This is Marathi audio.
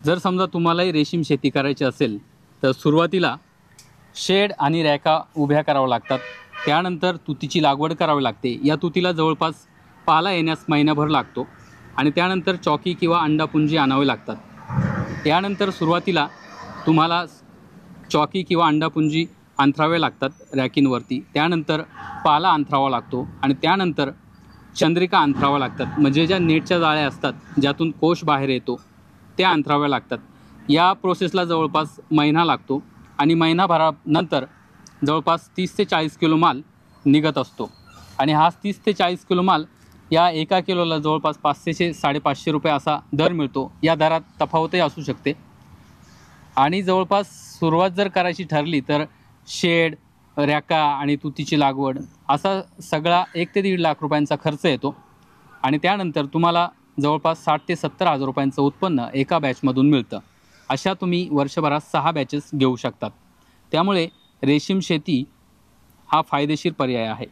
जर समजा तुम्हालाही रेशीम शेती करायची असेल तर सुरुवातीला शेड आणि रॅका उभ्या कराव्या लागतात। त्यानंतर तुतीची लागवड करावी लागते। या तुतीला जवळपास पाला येण्यास महिनाभर लागतो आणि त्यानंतर चॉकी किंवा अंडापुंजी आणावे लागतात। त्यानंतर सुरुवातीला तुम्हाला चॉकी किंवा अंडापुंजी अंथरावे लागतात रॅकिंगवरती। त्यानंतर पाला अंथरावा लागतो आणि त्यानंतर चंद्रिका अंथराव्या लागतात, म्हणजे ज्या नेटच्या जाळ्या असतात ज्यातून कोश बाहेर येतो त्या अंथराव्या लागतात। या प्रोसेसला जवळपास महिना लागतो आणि महिनाभरानंतर जवळपास 30 ते 40 किलो माल निघत असतो आणि हा 30 ते 40 किलो माल या एका किलोला जवळपास 500 ते 550 रुपये असा दर मिळतो। या दरात तफावतही असू शकते आणि जवळपास सुरुवात जर करायची ठरली तर शेड, रॅका आणि तुतीची लागवड असा सगळा 1 ते 1.5 लाख रुपयांचा खर्च येतो आणि त्यानंतर तुम्हाला जवळपास 60 ते 70 हजार रुपयांचं उत्पन्न एका बॅचमधून मिळतं। अशा तुम्ही वर्षभरात 6 बॅचेस घेऊ शकतात। त्यामुळे रेशीम शेती हा फायदेशीर पर्याय आहे।